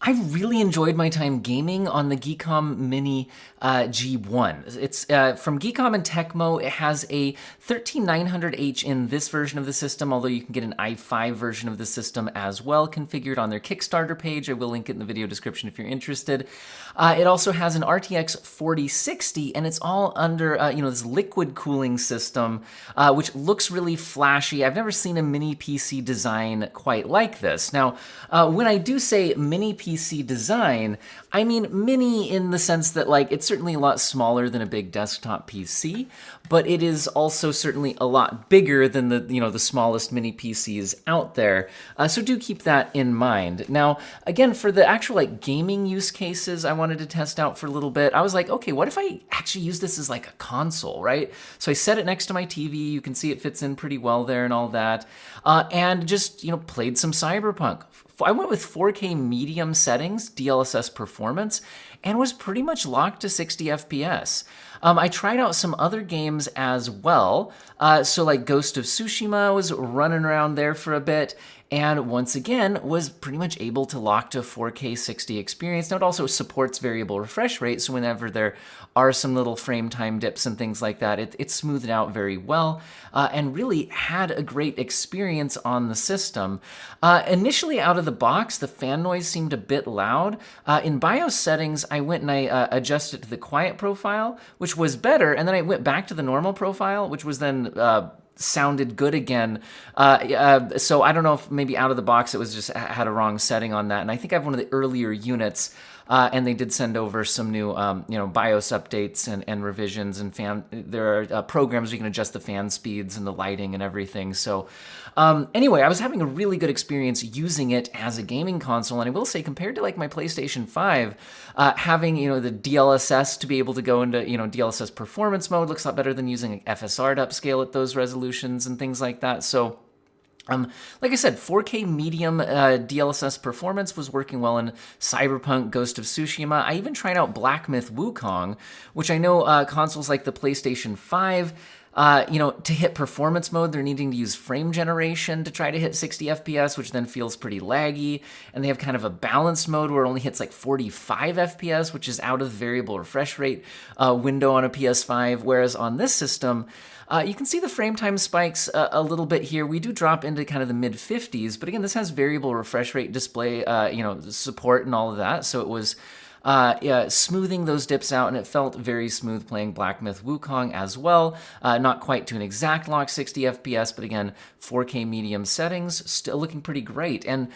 I really enjoyed my time gaming on the Geekom Mini G1. It's from Geekom and Tecmo. It has a 13900H in this version of the system, although you can get an i5 version of the system as well, configured on their Kickstarter page. I will link it in the video description if you're interested. It also has an RTX 4060, and it's all under this liquid cooling system, which looks really flashy. I've never seen a mini PC design quite like this. Now, when I do say mini PC design, I mean mini in the sense that it's certainly a lot smaller than a big desktop PC, but it is also certainly a lot bigger than the smallest mini PCs out there. So do keep that in mind. Now, again, for the actual gaming use cases I wanted to test out for a little bit, I was like, okay, what if I actually use this as like a console, right? So I set it next to my TV. You can see it fits in pretty well there and all that, and just played some Cyberpunk. I went with 4K medium settings, DLSS performance, and was pretty much locked to 60 FPS. I tried out some other games as well. So like Ghost of Tsushima was running around there for a bit, and once again was pretty much able to lock to 4K 60 experience. Now it also supports variable refresh rate, so whenever there are some little frame time dips and things like that, it smoothed out very well, and really had a great experience on the system. Initially out of the box, the fan noise seemed a bit loud. In BIOS settings, I went and I adjusted to the quiet profile, which was better, and then I went back to the normal profile, which was then sounded good again. So I don't know if maybe out of the box it was just had a wrong setting on that. And I think I have one of the earlier units, and they did send over some new BIOS updates and revisions, and there are programs where you can adjust the fan speeds and the lighting and everything. So anyway, I was having a really good experience using it as a gaming console, and I will say, compared to my PlayStation 5, having the DLSS to be able to go into DLSS performance mode looks a lot better than using FSR to upscale at those resolutions and things like that. So like I said, 4K medium DLSS performance was working well in Cyberpunk, Ghost of Tsushima. I even tried out Black Myth Wukong, which I know consoles like the PlayStation 5, to hit performance mode, they're needing to use frame generation to try to hit 60 FPS, which then feels pretty laggy. And they have kind of a balanced mode where it only hits 45 FPS, which is out of the variable refresh rate window on a PS5. Whereas on this system, you can see the frame time spikes a little bit here. We do drop into kind of the mid 50s, but again, this has variable refresh rate display, support and all of that. So it was smoothing those dips out, and it felt very smooth playing Black Myth Wukong as well. Not quite to an exact lock 60 FPS, but again, 4K medium settings, still looking pretty great. And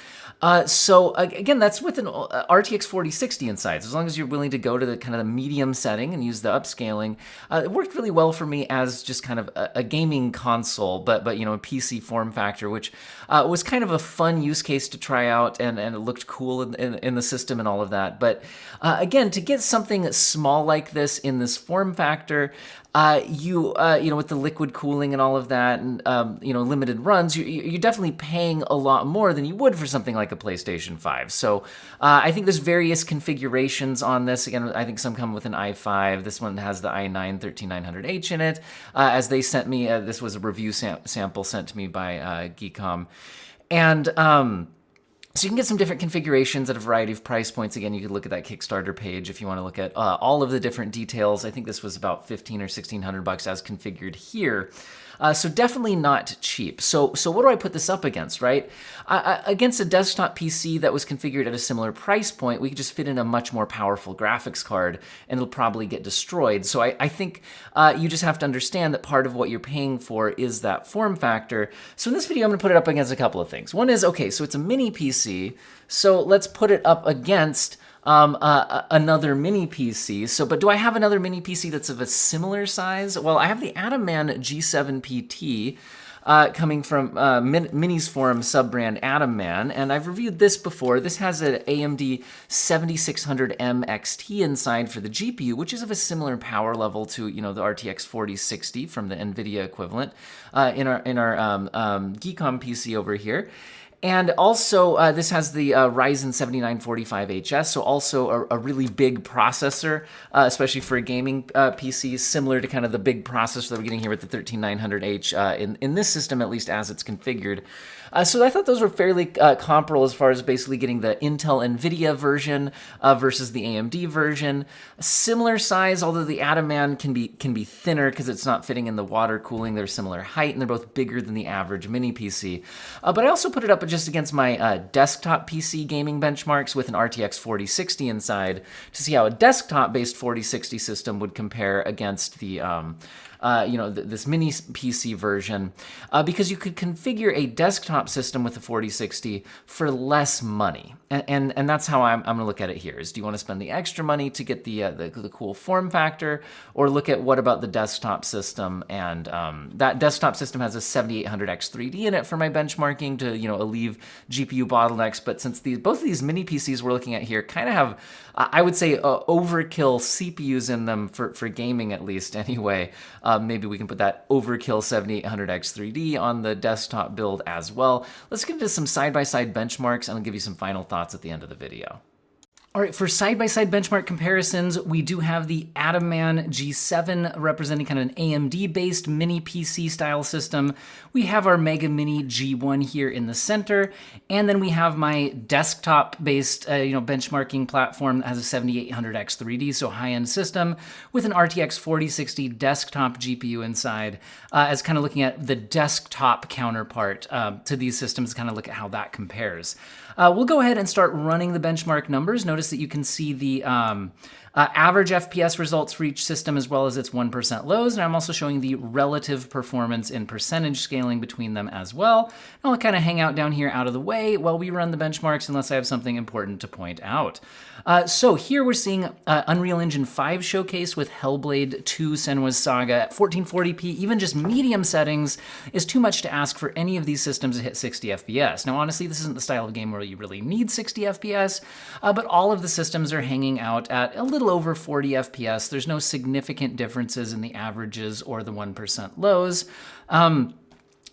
so again, that's with an RTX 4060 inside. So as long as you're willing to go to the kind of the medium setting and use the upscaling, it worked really well for me as just kind of a gaming console, but a PC form factor, which was kind of a fun use case to try out, and it looked cool in the system and all of that. But again, to get something small like this in this form factor, with the liquid cooling and all of that, and limited runs, you're definitely paying a lot more than you would for something like a PlayStation 5. So I think there's various configurations on this. Again, I think some come with an i5. This one has the i9 13900H in it. As they sent me, this was a review sample sent to me by Geekom, and so you can get some different configurations at a variety of price points. Again, you could look at that Kickstarter page if you want to look at all of the different details. I think this was about $1,500 or $1,600 as configured here. So definitely not cheap. So what do I put this up against, right? Against a desktop PC that was configured at a similar price point, we could just fit in a much more powerful graphics card, and it'll probably get destroyed. So I think you just have to understand that part of what you're paying for is that form factor. So in this video, I'm going to put it up against a couple of things. One is, okay, so it's a mini PC, so let's put it up against another mini PC. But do I have another mini PC that's of a similar size? Well, I have the AtomMan G7 PT coming from Minis Forum sub-brand AtomMan, and I've reviewed this before. This has an AMD 7600M XT inside for the GPU, which is of a similar power level to the RTX 4060 from the NVIDIA equivalent in our Geekom PC over here. And also, this has the Ryzen 7945HS, so also a really big processor, especially for a gaming PC, similar to kind of the big processor that we're getting here with the 13900H in this system, at least as it's configured. So I thought those were fairly comparable as far as basically getting the Intel NVIDIA version versus the AMD version. Similar size, although the AtomMan can be thinner because it's not fitting in the water cooling. They're similar height, and they're both bigger than the average mini PC. But I also put it up just against my desktop PC gaming benchmarks with an RTX 4060 inside to see how a desktop-based 4060 system would compare against the this mini PC version, because you could configure a desktop system with the 4060 for less money. And that's how I'm going to look at it here. Is do you want to spend the extra money to get the cool form factor, or look at what about the desktop system? And that desktop system has a 7800X3D in it for my benchmarking to alleviate GPU bottlenecks. But since both of these mini PCs we're looking at here kind of have, I would say, overkill CPUs in them for gaming, at least anyway. Maybe we can put that overkill 7800X3D on the desktop build as well. Let's get into some side-by-side benchmarks, and I'll give you some final thoughts at the end of the video. All right, for side-by-side benchmark comparisons, we do have the AtomMan G7 representing kind of an AMD-based mini PC style system. We have our Mega Mini G1 here in the center, and then we have my desktop-based benchmarking platform that has a 7800X3D, so high-end system with an RTX 4060 desktop GPU inside, as kind of looking at the desktop counterpart to these systems, kind of look at how that compares. We'll go ahead and start running the benchmark numbers. Notice that you can see the average FPS results for each system as well as its 1% lows, and I'm also showing the relative performance in percentage scaling between them as well. And I'll kind of hang out down here out of the way while we run the benchmarks unless I have something important to point out. So here we're seeing Unreal Engine 5 showcase with Hellblade 2 Senua's Saga at 1440p. Even just medium settings is too much to ask for any of these systems to hit 60 FPS. Now honestly, this isn't the style of game where you really need 60 FPS, but all of the systems are hanging out at a little over 40 FPS. There's no significant differences in the averages or the 1% lows.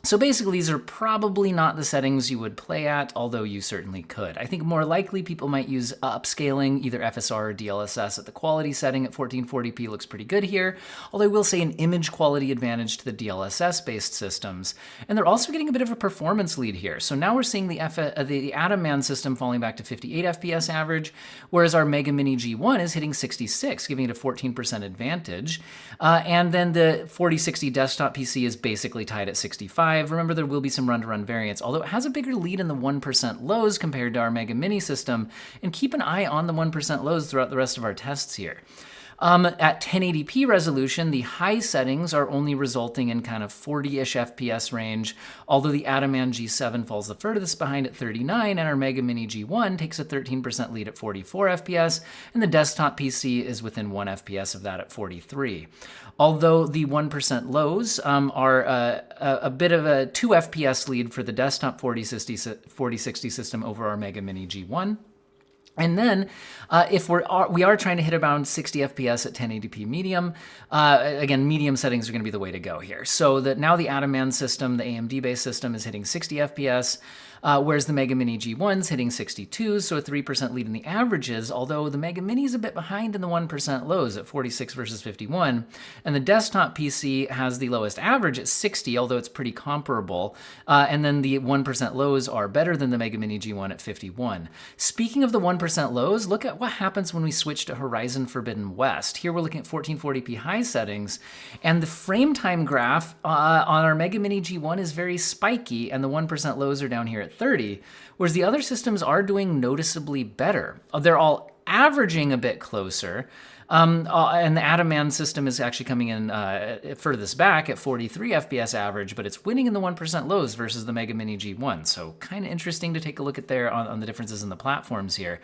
So basically, these are probably not the settings you would play at, although you certainly could. I think more likely people might use upscaling, either FSR or DLSS at the quality setting at 1440p looks pretty good here, although I will say an image quality advantage to the DLSS-based systems. And they're also getting a bit of a performance lead here. So now we're seeing the AtomMan system falling back to 58 FPS average, whereas our Mega Mini G1 is hitting 66, giving it a 14% advantage. And then the 4060 desktop PC is basically tied at 65. Remember, there will be some run-to-run variance, although it has a bigger lead in the 1% lows compared to our Mega Mini system, and keep an eye on the 1% lows throughout the rest of our tests here. At 1080p resolution, the high settings are only resulting in kind of 40-ish FPS range, although the AtomMan G7 falls the furthest behind at 39, and our Mega Mini G1 takes a 13% lead at 44 FPS, and the desktop PC is within 1 FPS of that at 43. Although the 1% lows are a bit of a 2 FPS lead for the desktop 4060 system over our Mega Mini G1. And then, if we are trying to hit around 60 FPS at 1080p medium, again, medium settings are going to be the way to go here. So now the AtomMan system, the AMD-based system, is hitting 60 FPS, whereas the Mega Mini G1 is hitting 62, so a 3% lead in the averages, although the Mega Mini is a bit behind in the 1% lows at 46 versus 51, and the desktop PC has the lowest average at 60, although it's pretty comparable, and then the 1% lows are better than the Mega Mini G1 at 51. Speaking of the 1% lows, look at what happens when we switch to Horizon Forbidden West. Here we're looking at 1440p high settings, and the frame time graph on our Mega Mini G1 is very spiky, and the 1% lows are down here at 30, whereas the other systems are doing noticeably better. They're all averaging a bit closer, and the AtomMan system is actually coming in furthest back at 43 FPS average, but it's winning in the 1% lows versus the Mega Mini G1. So kind of interesting to take a look at there on the differences in the platforms here.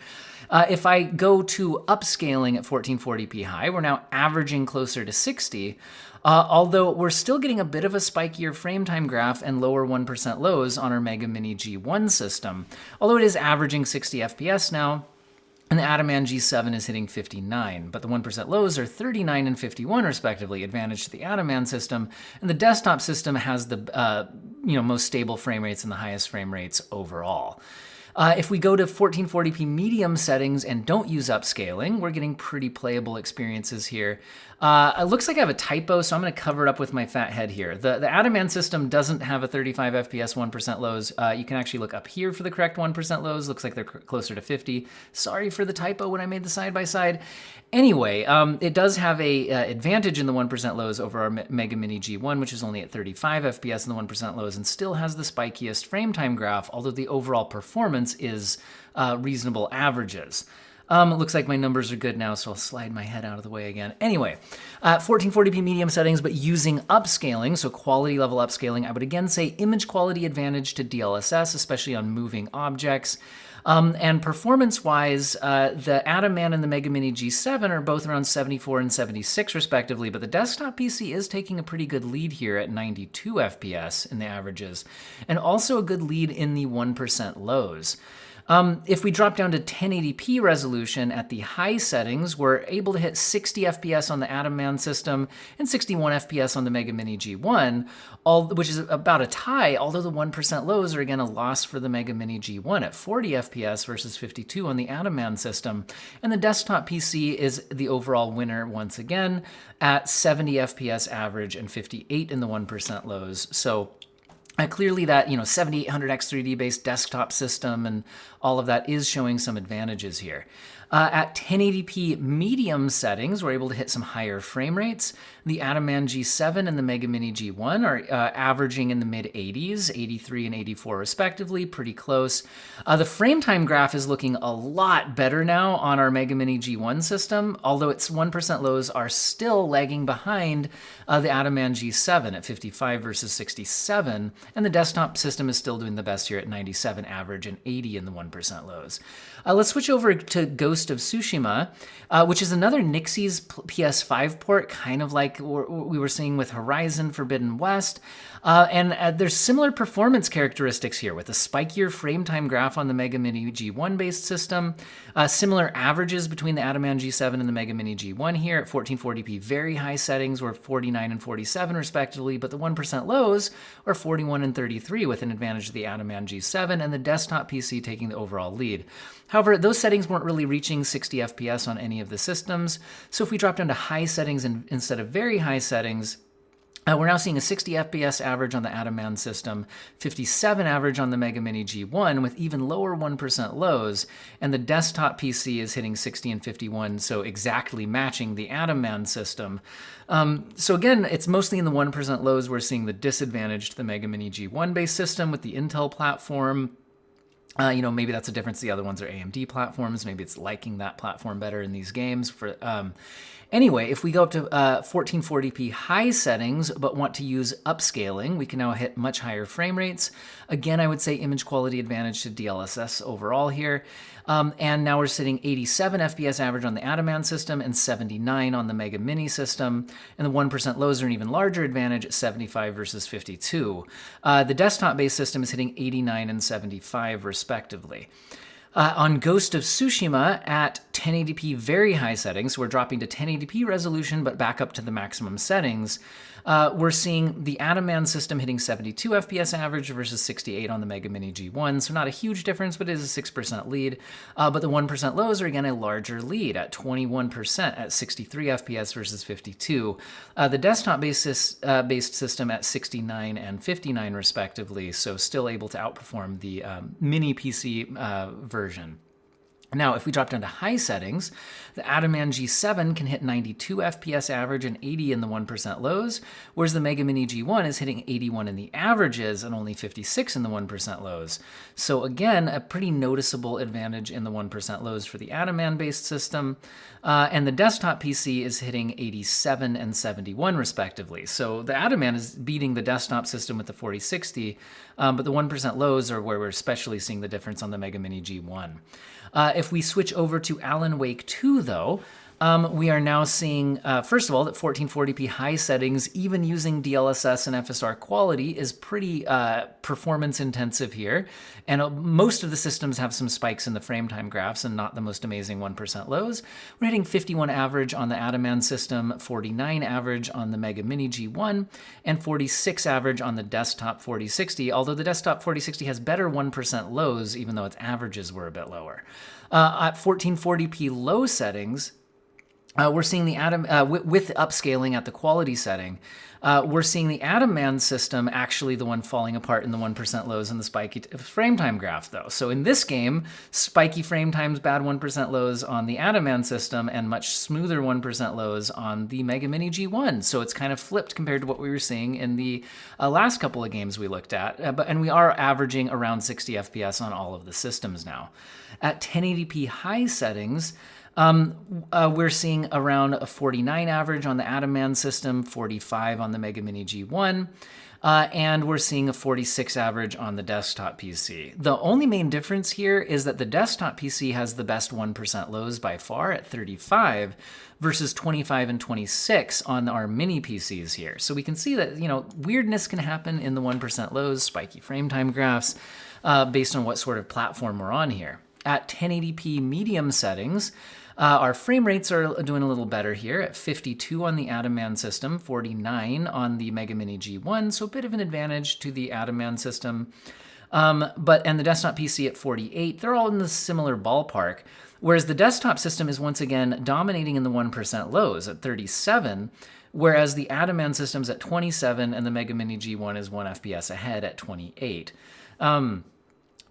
If I go to upscaling at 1440p high, we're now averaging closer to 60, although we're still getting a bit of a spikier frame time graph and lower 1% lows on our Mega Mini G1 system, although it is averaging 60 FPS now. And the AtomMan G7 is hitting 59, but the 1% lows are 39 and 51 respectively, advantage to the AtomMan system. And the desktop system has the most stable frame rates and the highest frame rates overall. If we go to 1440p medium settings and don't use upscaling, we're getting pretty playable experiences here. It looks like I have a typo, so I'm going to cover it up with my fat head here. The AtomMan system doesn't have a 35 FPS 1% lows. You can actually look up here for the correct 1% lows. Looks like they're closer to 50. Sorry for the typo when I made the side-by-side. Anyway, it does have a advantage in the 1% lows over our Mega Mini G1, which is only at 35 FPS in the 1% lows and still has the spikiest frame time graph, although the overall performance is reasonable averages. It looks like my numbers are good now, so I'll slide my head out of the way again. Anyway, 1440p medium settings, but using upscaling, so quality level upscaling, I would again say image quality advantage to DLSS, especially on moving objects. And performance-wise, the AtomMan and the Mega Mini G7 are both around 74 and 76 respectively, but the desktop PC is taking a pretty good lead here at 92 FPS in the averages, and also a good lead in the 1% lows. If we drop down to 1080p resolution at the high settings, we're able to hit 60 FPS on the AtomMan system and 61 FPS on the Mega Mini G1, which is about a tie, although the 1% lows are again a loss for the Mega Mini G1 at 40 FPS versus 52 on the AtomMan system. And the desktop PC is the overall winner once again at 70 FPS average and 58 in the 1% lows. So clearly that 7800X3D based desktop system and all of that is showing some advantages here. At 1080p medium settings, we're able to hit some higher frame rates. The AtomMan G7 and the Mega Mini G1 are averaging in the mid-80s, 83 and 84 respectively, pretty close. The frame time graph is looking a lot better now on our Mega Mini G1 system, although its 1% lows are still lagging behind the AtomMan G7 at 55 versus 67, and the desktop system is still doing the best here at 97 average and 80 in the 1% lows. Let's switch over to Ghost of Tsushima, which is another Nixie's PS5 port, kind of like we were seeing with Horizon Forbidden West. And there's similar performance characteristics here with a spikier frame time graph on the Mega Mini G1 based system, similar averages between the AtomMan G7 and the Mega Mini G1 here at 1440p very high settings were 49 and 47 respectively, but the 1% lows are 41 and 33 with an advantage of the AtomMan G7 and the desktop PC taking the overall lead. However, those settings weren't really reaching 60 FPS on any of the systems, so if we drop down to high settings instead of very high settings, we're now seeing a 60 FPS average on the AtomMan system, 57 average on the Mega Mini G1 with even lower 1% lows, and the desktop PC is hitting 60 and 51, so exactly matching the AtomMan system. So again, it's mostly in the 1% lows we're seeing the disadvantage to the Mega Mini G1 based system with the Intel platform. Maybe that's a difference. The other ones are AMD platforms. Maybe it's liking that platform better in these games. Anyway, if we go up to 1440p high settings but want to use upscaling, we can now hit much higher frame rates. Again, I would say image quality advantage to DLSS overall here. And now we're sitting 87 FPS average on the AtomMan system and 79 on the Mega Mini system. And the 1% lows are an even larger advantage at 75 versus 52. The desktop-based system is hitting 89 and 75 respectively. On Ghost of Tsushima at 1080p very high settings, so we're dropping to 1080p resolution but back up to the maximum settings, we're seeing the AtomMan system hitting 72 FPS average versus 68 on the Mega Mini G1, so not a huge difference, but it is a 6% lead. But the 1% lows are again a larger lead at 21% at 63 FPS versus 52. The desktop-based system at 69 and 59 respectively, so still able to outperform the mini PC version. Now, if we drop down to high settings, the AtomMan G7 can hit 92 FPS average and 80 in the 1% lows, whereas the Mega Mini G1 is hitting 81 in the averages and only 56 in the 1% lows. So again, a pretty noticeable advantage in the 1% lows for the AtomMan-based system, and the desktop PC is hitting 87 and 71 respectively. So the AtomMan is beating the desktop system with the 4060, but the 1% lows are where we're especially seeing the difference on the Mega Mini G1. If we switch over to Alan Wake 2, though, We are now seeing, first of all, that 1440p high settings, even using DLSS and FSR quality, is pretty performance intensive here. And most of the systems have some spikes in the frame time graphs and not the most amazing 1% lows. We're hitting 51 average on the AtomMan system, 49 average on the Mega Mini G1, and 46 average on the desktop 4060, although the desktop 4060 has better 1% lows, even though its averages were a bit lower. At 1440p low settings, we're seeing the with upscaling at the quality setting, we're seeing the AtomMan system actually the one falling apart in the 1% lows and the spiky frame time graph, though. So in this game, spiky frame times, bad 1% lows on the AtomMan system, and much smoother 1% lows on the Mega Mini G1. So it's kind of flipped compared to what we were seeing in the last couple of games we looked at. And we are averaging around 60 FPS on all of the systems now. At 1080p high settings, we're seeing around a 49 average on the AtomMan system, 45 on the Mega Mini G1, and we're seeing a 46 average on the desktop PC. The only main difference here is that the desktop PC has the best 1% lows by far at 35 versus 25 and 26 on our mini PCs here. So we can see that, weirdness can happen in the 1% lows, spiky frame time graphs, based on what sort of platform we're on here. At 1080p medium settings, our frame rates are doing a little better here at 52 on the AtomMan system, 49 on the Mega Mini G1, so a bit of an advantage to the AtomMan system. And the desktop PC at 48, they're all in the similar ballpark, whereas the desktop system is once again dominating in the 1% lows at 37, whereas the AtomMan system's at 27 and the Mega Mini G1 is 1 FPS ahead at 28.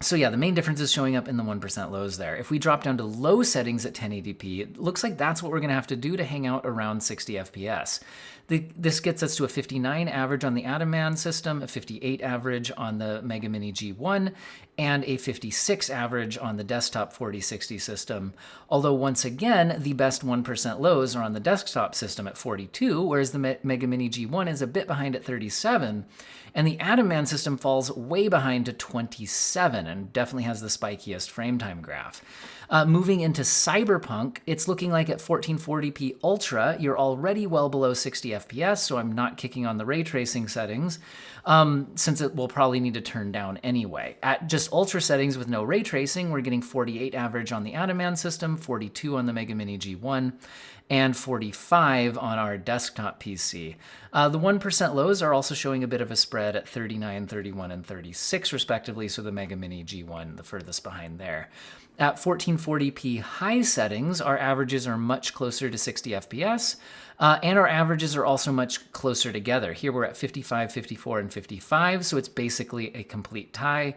So yeah, the main difference is showing up in the 1% lows there. If we drop down to low settings at 1080p, it looks like that's what we're going to have to do to hang out around 60 FPS. This gets us to a 59 average on the AtomMan system, a 58 average on the Mega Mini G1, and a 56 average on the desktop 4060 system. Although once again, the best 1% lows are on the desktop system at 42, whereas the Mega Mini G1 is a bit behind at 37, and the AtomMan system falls way behind to 27 and definitely has the spikiest frame time graph. Moving into Cyberpunk, it's looking like at 1440p Ultra, you're already well below 60 FPS, so I'm not kicking on the ray tracing settings, since it will probably need to turn down anyway. At just Ultra settings with no ray tracing, we're getting 48 average on the AtomMan system, 42 on the Mega Mini G1, and 45 on our desktop PC. The 1% lows are also showing a bit of a spread at 39, 31, and 36 respectively, so the Mega Mini G1 the furthest behind there. At 1440p high settings, our averages are much closer to 60 FPS, and our averages are also much closer together. Here we're at 55, 54, and 55, so it's basically a complete tie.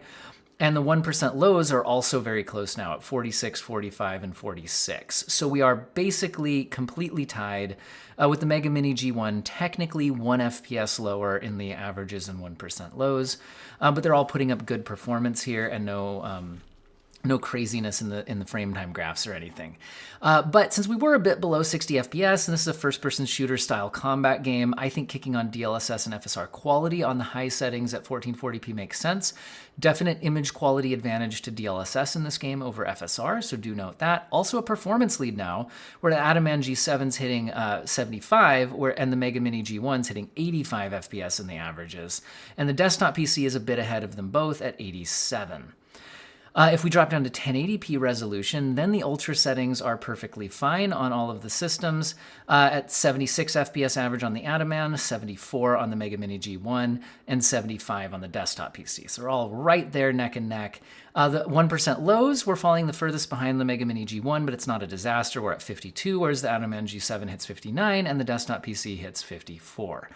And the 1% lows are also very close now at 46, 45, and 46. So we are basically completely tied with the Mega Mini G1, technically 1 FPS lower in the averages and 1% lows. But they're all putting up good performance here and no craziness in the frame time graphs or anything. But since we were a bit below 60 FPS, and this is a first-person shooter style combat game, I think kicking on DLSS and FSR quality on the high settings at 1440p makes sense. Definite image quality advantage to DLSS in this game over FSR, so do note that. Also a performance lead now, where the AtomMan G7's hitting 75, and the Mega Mini G1's hitting 85 FPS in the averages. And the desktop PC is a bit ahead of them both at 87. If we drop down to 1080p resolution, then the Ultra settings are perfectly fine on all of the systems, at 76 FPS average on the AtomMan, 74 on the Mega Mini G1, and 75 on the desktop PC. So we're all right there neck and neck. The 1% lows, we're falling the furthest behind the Mega Mini G1, but it's not a disaster. We're at 52, whereas the AtomMan G7 hits 59, and the desktop PC hits 54.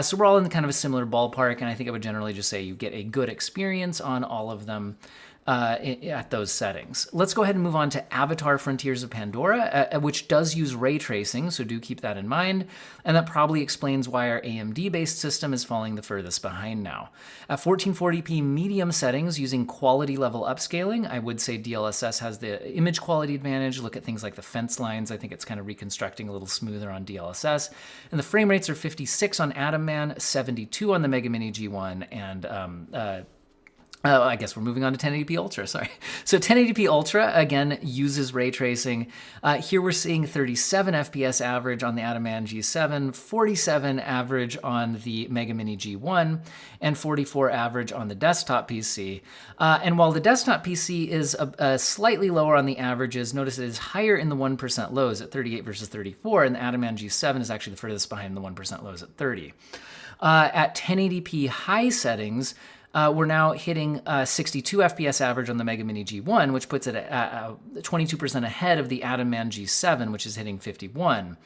So we're all in kind of a similar ballpark, and I think I would generally just say you get a good experience on all of them. At those settings. Let's go ahead and move on to Avatar Frontiers of Pandora, which does use ray tracing, so do keep that in mind, and that probably explains why our AMD-based system is falling the furthest behind now. At 1440p medium settings using quality level upscaling, I would say DLSS has the image quality advantage. Look at things like the fence lines. I think it's kind of reconstructing a little smoother on DLSS. And the frame rates are 56 on AtomMan, 72 on the Mega Mini G1, and Oh, I guess we're moving on to 1080p Ultra, sorry. So 1080p Ultra, again, uses ray tracing. Here we're seeing 37 FPS average on the AtomMan G7, 47 average on the Mega Mini G1, and 44 average on the desktop PC. And while the desktop PC is slightly lower on the averages, notice it is higher in the 1% lows at 38 versus 34, and the AtomMan G7 is actually the furthest behind the 1% lows at 30. At 1080p high settings, we're now hitting 62 FPS average on the Mega Mini G1, which puts it at 22% ahead of the AtomMan G7, which is hitting 51.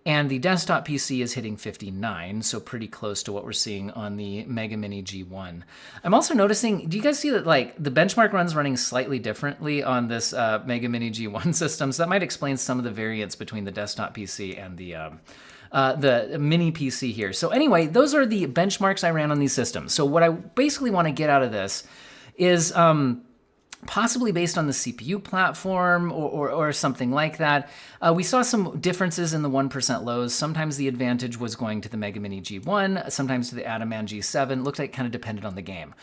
And the desktop PC is hitting 59, so pretty close to what we're seeing on the Mega Mini G1. I'm also noticing, do you guys see that like the benchmark run's running slightly differently on this Mega Mini G1 system? So that might explain some of the variance between the desktop PC and the mini PC here. So anyway, those are the benchmarks I ran on these systems. So what I basically want to get out of this is possibly based on the CPU platform or something like that. We saw some differences in the 1% lows. Sometimes the advantage was going to the Mega Mini G1, sometimes to the AtomMan G7. Looked like it kind of depended on the game.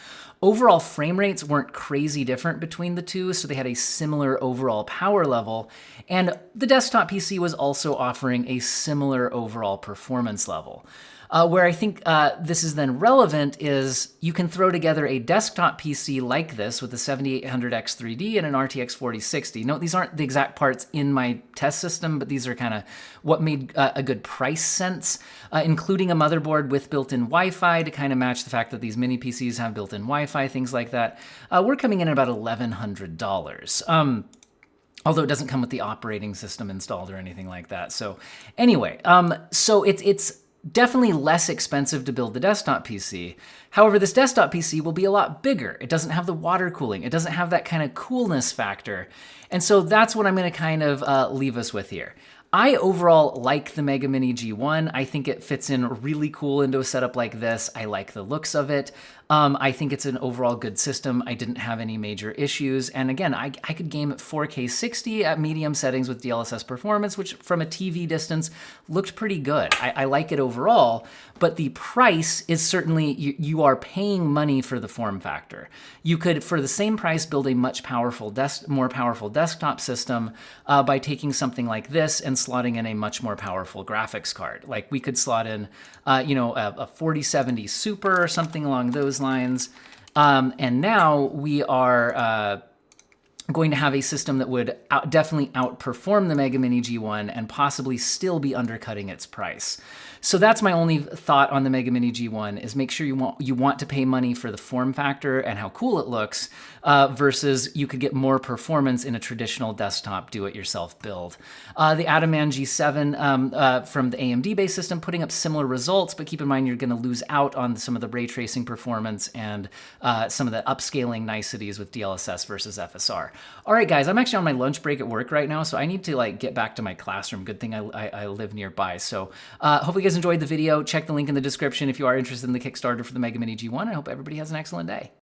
Overall frame rates weren't crazy different between the two, so they had a similar overall power level. And the desktop PC was also offering a similar overall performance level. Where I think this is then relevant is you can throw together a desktop PC like this with a 7800X3D and an RTX 4060. Note, these aren't the exact parts in my test system, but these are kind of what made a good price sense, including a motherboard with built-in Wi-Fi to kind of match the fact that these mini PCs have built-in Wi-Fi, things like that. We're coming in at about $1,100. Although it doesn't come with the operating system installed or anything like that. So anyway, so it's definitely less expensive to build the desktop PC. However, this desktop PC will be a lot bigger. It doesn't have the water cooling. It doesn't have that kind of coolness factor. And so that's what I'm going to kind of leave us with here. I overall like the Mega Mini G1. I think it fits in really cool into a setup like this. I like the looks of it. I think it's an overall good system. I didn't have any major issues. And again, I could game at 4K 60 at medium settings with DLSS performance, which from a TV distance looked pretty good. I like it overall, but the price is certainly, you are paying money for the form factor. You could, for the same price, build a much more powerful desktop system by taking something like this and slotting in a much more powerful graphics card. Like we could slot in, a 4070 Super or something along those lines. And now we are going to have a system that would definitely outperform the Mega Mini G1 and possibly still be undercutting its price. So that's my only thought on the Mega Mini G1 is make sure you want to pay money for the form factor and how cool it looks versus you could get more performance in a traditional desktop do-it-yourself build. The AtomMan G7 from the AMD-based system putting up similar results, but keep in mind you're going to lose out on some of the ray tracing performance and some of the upscaling niceties with DLSS versus FSR. All right, guys, I'm actually on my lunch break at work right now, so I need to get back to my classroom. Good thing I live nearby. So hopefully you guys enjoyed the video. Check the link in the description if you are interested in the Kickstarter for the Mega Mini G1. I hope everybody has an excellent day.